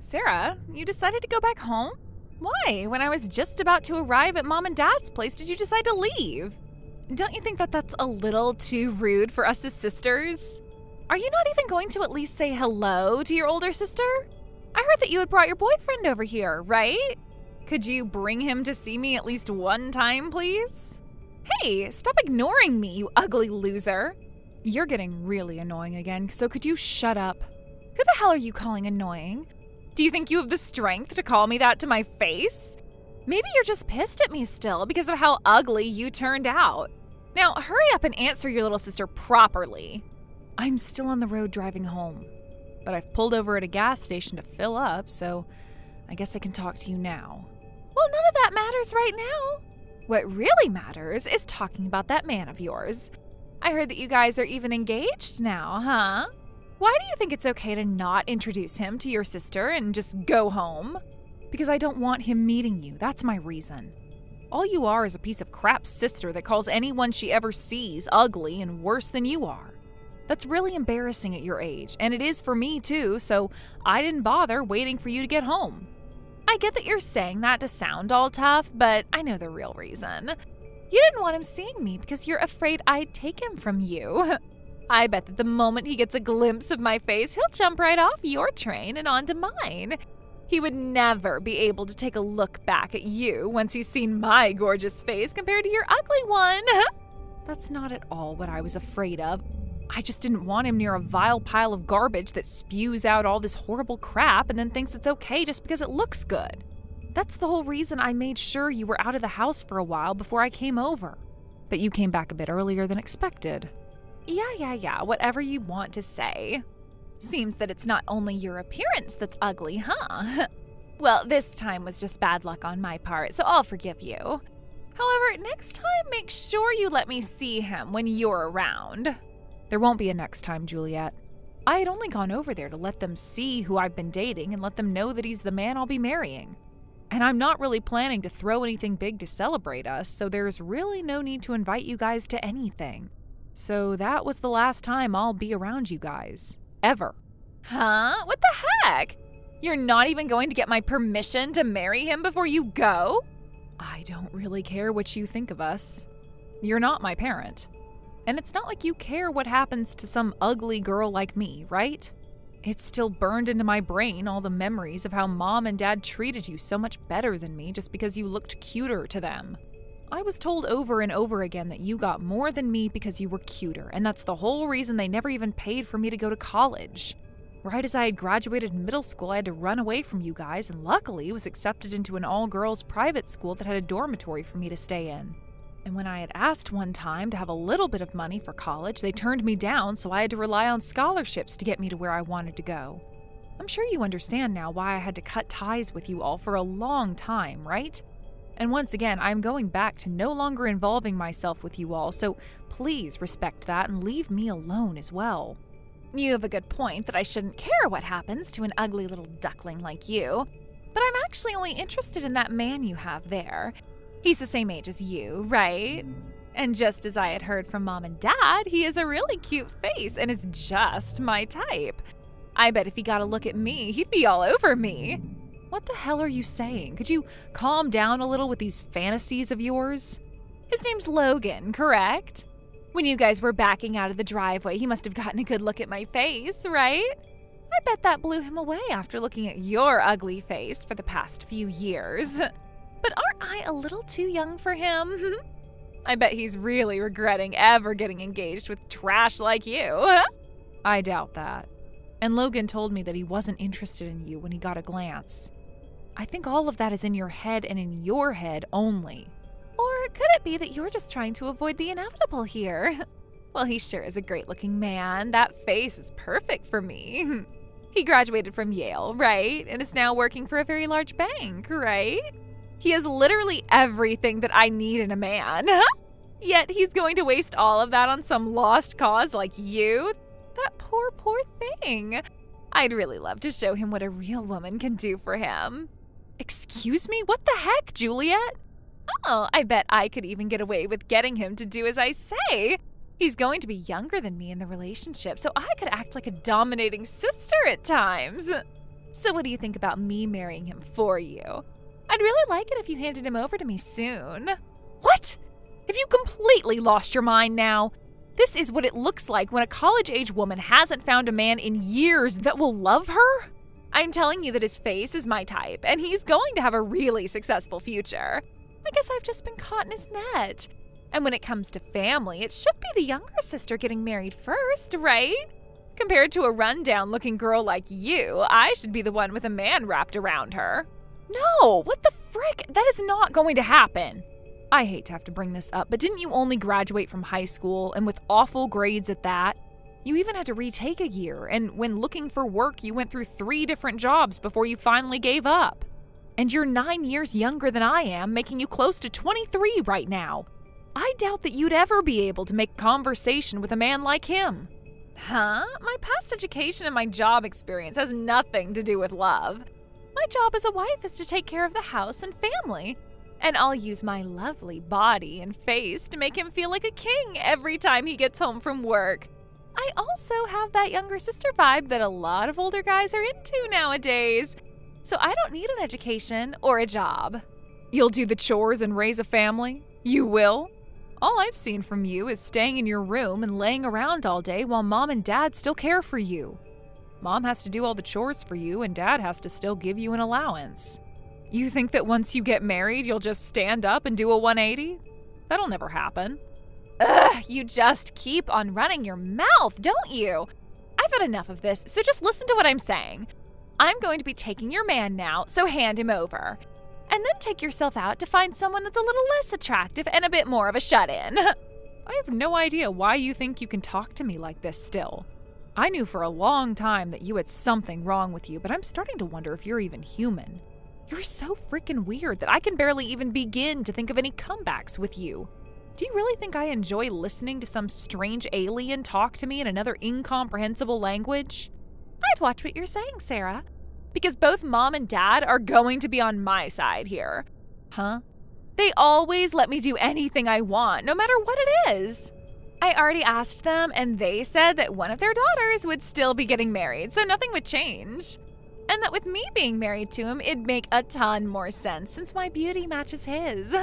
Sarah, you decided to go back home? Why? When I was just about to arrive at Mom and Dad's place, did you decide to leave? Don't you think that that's a little too rude for us as sisters? Are you not even going to at least say hello to your older sister? I heard that you had brought your boyfriend over here, right? Could you bring him to see me at least one time, please? Hey, stop ignoring me, you ugly loser. You're getting really annoying again, so could you shut up? Who the hell are you calling annoying? Do you think you have the strength to call me that to my face? Maybe you're just pissed at me still because of how ugly you turned out. Now, hurry up and answer your little sister properly. I'm still on the road driving home, but I've pulled over at a gas station to fill up, so I guess I can talk to you now. Well, none of that matters right now. What really matters is talking about that man of yours. I heard that you guys are even engaged now, huh? Why do you think it's okay to not introduce him to your sister and just go home? Because I don't want him meeting you, that's my reason. All you are is a piece of crap sister that calls anyone she ever sees ugly and worse than you are. That's really embarrassing at your age, and it is for me too, so I didn't bother waiting for you to get home. I get that you're saying that to sound all tough, but I know the real reason. You didn't want him seeing me because you're afraid I'd take him from you. I bet that the moment he gets a glimpse of my face, he'll jump right off your train and onto mine. He would never be able to take a look back at you once he's seen my gorgeous face compared to your ugly one. That's not at all what I was afraid of. I just didn't want him near a vile pile of garbage that spews out all this horrible crap and then thinks it's okay just because it looks good. That's the whole reason I made sure you were out of the house for a while before I came over. But you came back a bit earlier than expected. Yeah, whatever you want to say. Seems that it's not only your appearance that's ugly, huh? Well, this time was just bad luck on my part, so I'll forgive you. However, next time, make sure you let me see him when you're around. There won't be a next time, Juliet. I had only gone over there to let them see who I've been dating and let them know that he's the man I'll be marrying. And I'm not really planning to throw anything big to celebrate us, so there's really no need to invite you guys to anything. So that was the last time I'll be around you guys. Ever. Huh? What the heck? You're not even going to get my permission to marry him before you go? I don't really care what you think of us. You're not my parent. And it's not like you care what happens to some ugly girl like me, right? It's still burned into my brain, all the memories of how Mom and Dad treated you so much better than me just because you looked cuter to them. I was told over and over again that you got more than me because you were cuter, and that's the whole reason they never even paid for me to go to college. Right as I had graduated middle school, I had to run away from you guys, and luckily was accepted into an all-girls private school that had a dormitory for me to stay in. And when I had asked one time to have a little bit of money for college, they turned me down, so I had to rely on scholarships to get me to where I wanted to go. I'm sure you understand now why I had to cut ties with you all for a long time, right? And once again, I'm going back to no longer involving myself with you all, so please respect that and leave me alone as well. You have a good point that I shouldn't care what happens to an ugly little duckling like you, but I'm actually only interested in that man you have there. He's the same age as you, right? And just as I had heard from Mom and Dad, he has a really cute face and is just my type. I bet if he got a look at me, he'd be all over me. What the hell are you saying? Could you calm down a little with these fantasies of yours? His name's Logan, correct? When you guys were backing out of the driveway, he must have gotten a good look at my face, right? I bet that blew him away after looking at your ugly face for the past few years. But aren't I a little too young for him? I bet he's really regretting ever getting engaged with trash like you. I doubt that. And Logan told me that he wasn't interested in you when he got a glance. I think all of that is in your head and in your head only. Or could it be that you're just trying to avoid the inevitable here? Well, he sure is a great-looking man. That face is perfect for me. He graduated from Yale, right? And is now working for a very large bank, right? He has literally everything that I need in a man. Yet he's going to waste all of that on some lost cause like you? That poor thing. I'd really love to show him what a real woman can do for him. Excuse me? What the heck, Juliet? Oh, I bet I could even get away with getting him to do as I say. He's going to be younger than me in the relationship, so I could act like a dominating sister at times. So what do you think about me marrying him for you? I'd really like it if you handed him over to me soon. What? Have you completely lost your mind now? This is what it looks like when a college-age woman hasn't found a man in years that will love her? I'm telling you that his face is my type, and he's going to have a really successful future. I guess I've just been caught in his net. And when it comes to family, it should be the younger sister getting married first, right? Compared to a rundown-looking girl like you, I should be the one with a man wrapped around her. No, what the frick? That is not going to happen. I hate to have to bring this up, but didn't you only graduate from high school, and with awful grades at that? You even had to retake a year, and when looking for work, you went through 3 different jobs before you finally gave up. And you're 9 years younger than I am, making you close to 23 right now. I doubt that you'd ever be able to make conversation with a man like him. Huh? My past education and my job experience has nothing to do with love. My job as a wife is to take care of the house and family. And I'll use my lovely body and face to make him feel like a king every time he gets home from work. I also have that younger sister vibe that a lot of older guys are into nowadays. So I don't need an education or a job. You'll do the chores and raise a family? You will? All I've seen from you is staying in your room and laying around all day while mom and dad still care for you. Mom has to do all the chores for you and dad has to still give you an allowance. You think that once you get married, you'll just stand up and do a 180? That'll never happen. Ugh, you just keep on running your mouth, don't you? I've had enough of this, so just listen to what I'm saying. I'm going to be taking your man now, so hand him over. And then take yourself out to find someone that's a little less attractive and a bit more of a shut-in. I have no idea why you think you can talk to me like this still. I knew for a long time that you had something wrong with you, but I'm starting to wonder if you're even human. You're so freaking weird that I can barely even begin to think of any comebacks with you. Do you really think I enjoy listening to some strange alien talk to me in another incomprehensible language? I'd watch what you're saying, Sarah, because both mom and dad are going to be on my side here. Huh? They always let me do anything I want, no matter what it is. I already asked them, and they said that one of their daughters would still be getting married, so nothing would change. And that with me being married to him, it'd make a ton more sense since my beauty matches his.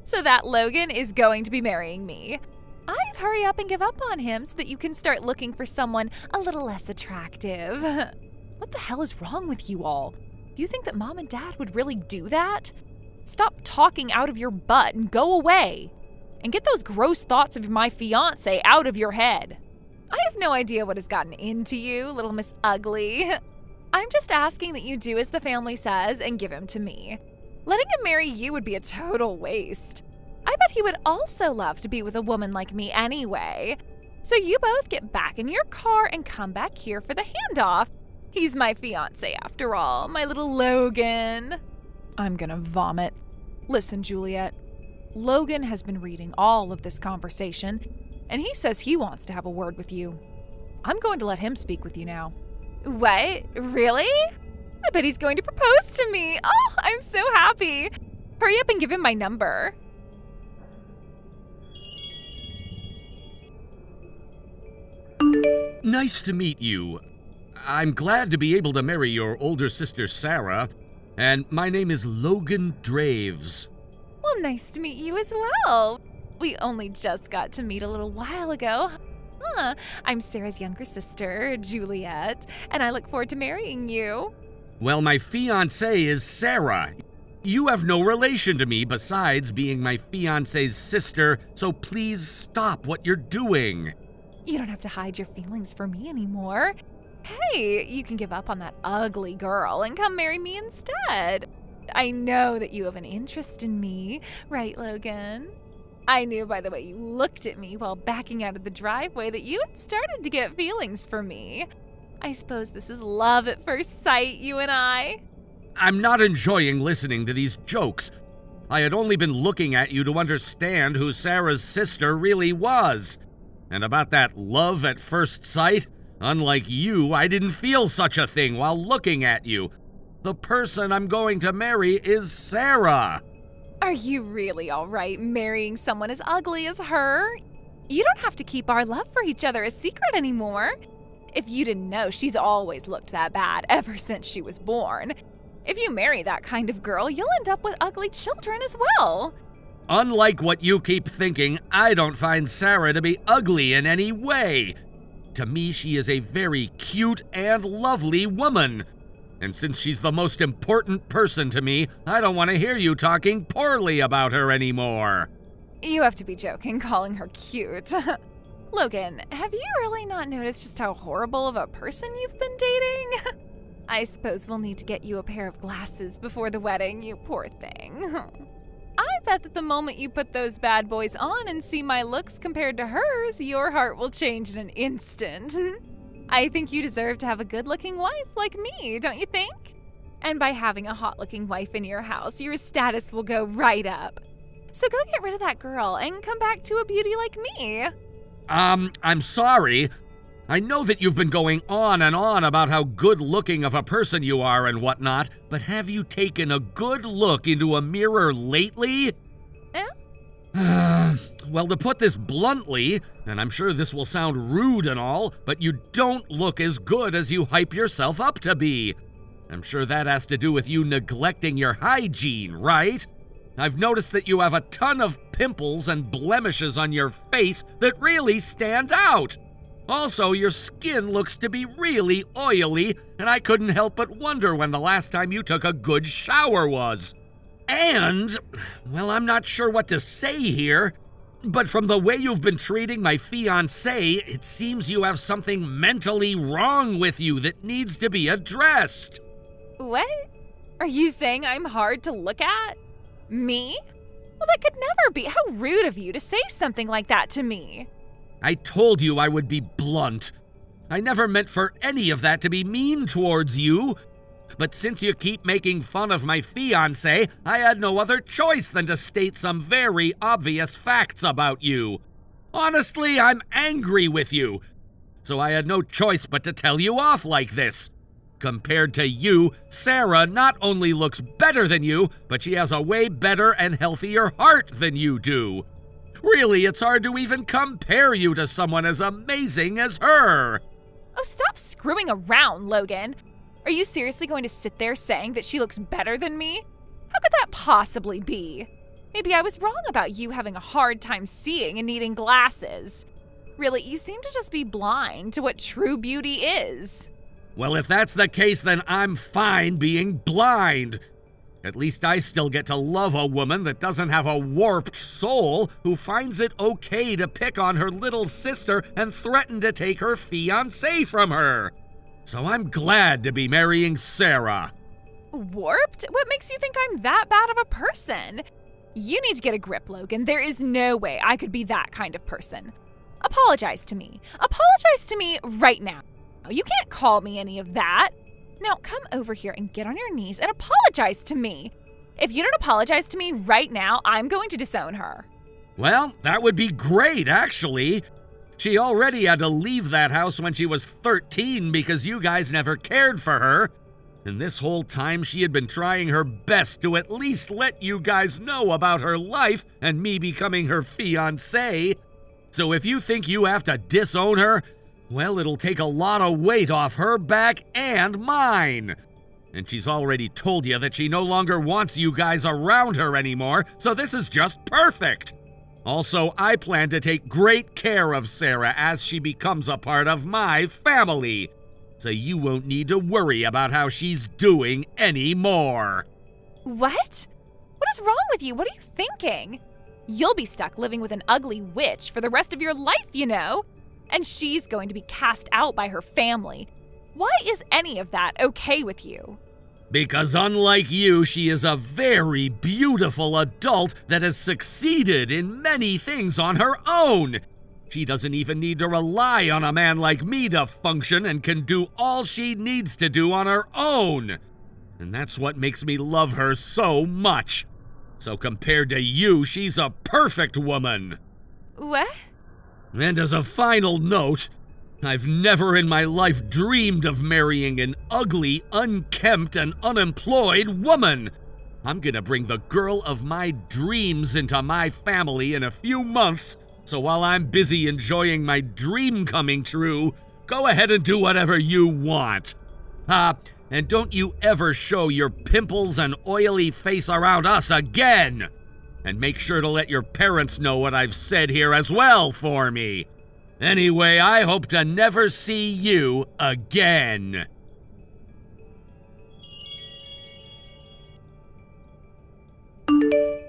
So that Logan is going to be marrying me. I'd hurry up and give up on him so that you can start looking for someone a little less attractive. What the hell is wrong with you all? Do you think that mom and dad would really do that? Stop talking out of your butt and go away. And get those gross thoughts of my fiancé out of your head. I have no idea what has gotten into you, little Miss Ugly. I'm just asking that you do as the family says and give him to me. Letting him marry you would be a total waste. I bet he would also love to be with a woman like me anyway. So you both get back in your car and come back here for the handoff. He's my fiancé after all, my little Logan. I'm gonna vomit. Listen, Juliet. Logan has been reading all of this conversation, and he says he wants to have a word with you. I'm going to let him speak with you now. What? Really? I bet he's going to propose to me. Oh, I'm so happy. Hurry up and give him my number. Nice to meet you. I'm glad to be able to marry your older sister, Sarah, and my name is Logan Draves. Well, nice to meet you as well. We only just got to meet a little while ago. I'm Sarah's younger sister, Juliet, and I look forward to marrying you. Well, my fiancée is Sarah. You have no relation to me besides being my fiancé's sister, so please stop what you're doing. You don't have to hide your feelings for me anymore. Hey, you can give up on that ugly girl and come marry me instead. I know that you have an interest in me, right, Logan? I knew by the way you looked at me while backing out of the driveway that you had started to get feelings for me. I suppose this is love at first sight, you and I. I'm not enjoying listening to these jokes. I had only been looking at you to understand who Sarah's sister really was. And about that love at first sight, unlike you, I didn't feel such a thing while looking at you. The person I'm going to marry is Sarah. Are you really all right marrying someone as ugly as her? You don't have to keep our love for each other a secret anymore. If you didn't know, she's always looked that bad ever since she was born. If you marry that kind of girl, you'll end up with ugly children as well. Unlike what you keep thinking, I don't find Sarah to be ugly in any way. To me, she is a very cute and lovely woman. And since she's the most important person to me, I don't want to hear you talking poorly about her anymore. You have to be joking, calling her cute. Logan, have you really not noticed just how horrible of a person you've been dating? I suppose we'll need to get you a pair of glasses before the wedding, you poor thing. I bet that the moment you put those bad boys on and see my looks compared to hers, your heart will change in an instant. I think you deserve to have a good-looking wife like me, don't you think? And by having a hot-looking wife in your house, your status will go right up. So go get rid of that girl and come back to a beauty like me. I'm sorry. I know that you've been going on and on about how good-looking of a person you are and whatnot, but have you taken a good look into a mirror lately? Well, to put this bluntly, and I'm sure this will sound rude and all, but you don't look as good as you hype yourself up to be. I'm sure that has to do with you neglecting your hygiene, right? I've noticed that you have a ton of pimples and blemishes on your face that really stand out. Also, your skin looks to be really oily, and I couldn't help but wonder when the last time you took a good shower was. And, well, I'm not sure what to say here, but from the way you've been treating my fiancé, it seems you have something mentally wrong with you that needs to be addressed. What? Are you saying I'm hard to look at? Me? Well, that could never be. How rude of you to say something like that to me. I told you I would be blunt. I never meant for any of that to be mean towards you. But since you keep making fun of my fiancé, I had no other choice than to state some very obvious facts about you. Honestly, I'm angry with you. So I had no choice but to tell you off like this. Compared to you, Sarah not only looks better than you, but she has a way better and healthier heart than you do. Really, it's hard to even compare you to someone as amazing as her. Oh, stop screwing around, Logan. Are you seriously going to sit there saying that she looks better than me? How could that possibly be? Maybe I was wrong about you having a hard time seeing and needing glasses. Really, you seem to just be blind to what true beauty is. Well, if that's the case, then I'm fine being blind. At least I still get to love a woman that doesn't have a warped soul who finds it okay to pick on her little sister and threaten to take her fiancé from her. So I'm glad to be marrying Sarah. Warped? What makes you think I'm that bad of a person? You need to get a grip, Logan. There is no way I could be that kind of person. Apologize to me. Apologize to me right now. You can't call me any of that. Now come over here and get on your knees and apologize to me. If you don't apologize to me right now, I'm going to disown her. Well, that would be great, actually. She already had to leave that house when she was 13 because you guys never cared for her. And this whole time she had been trying her best to at least let you guys know about her life and me becoming her fiancé. So if you think you have to disown her, well, it'll take a lot of weight off her back and mine. And she's already told you that she no longer wants you guys around her anymore, so this is just perfect. Also, I plan to take great care of Sarah as she becomes a part of my family. So you won't need to worry about how she's doing anymore. What? What is wrong with you? What are you thinking? You'll be stuck living with an ugly witch for the rest of your life, you know. And she's going to be cast out by her family. Why is any of that okay with you? Because unlike you, she is a very beautiful adult that has succeeded in many things on her own. She doesn't even need to rely on a man like me to function and can do all she needs to do on her own. And that's what makes me love her so much. So compared to you, she's a perfect woman. What? And as a final note, I've never in my life dreamed of marrying an ugly, unkempt, and unemployed woman. I'm gonna bring the girl of my dreams into my family in a few months, so while I'm busy enjoying my dream coming true, Go ahead and do whatever you want. And don't you ever show your pimples and oily face around us again. And make sure to let your parents know what I've said here as well for me. Anyway, I hope to never see you again.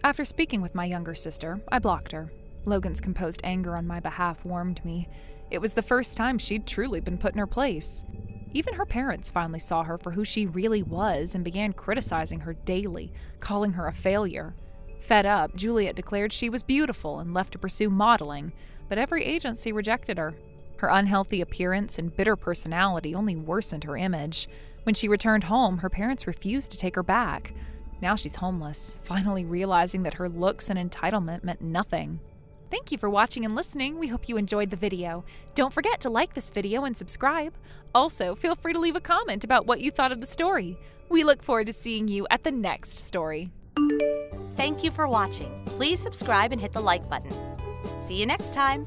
After speaking with my younger sister, I blocked her. Logan's composed anger on my behalf warmed me. It was the first time she'd truly been put in her place. Even her parents finally saw her for who she really was and began criticizing her daily, calling her a failure. Fed up, Juliet declared she was beautiful and left to pursue modeling, but every agency rejected her. Her unhealthy appearance and bitter personality only worsened her image. When she returned home, her parents refused to take her back. Now she's homeless, finally realizing that her looks and entitlement meant nothing. Thank you for watching and listening. We hope you enjoyed the video. Don't forget to like this video and subscribe. Also, feel free to leave a comment about what you thought of the story. We look forward to seeing you at the next story. Thank you for watching. Please subscribe and hit the like button. See you next time.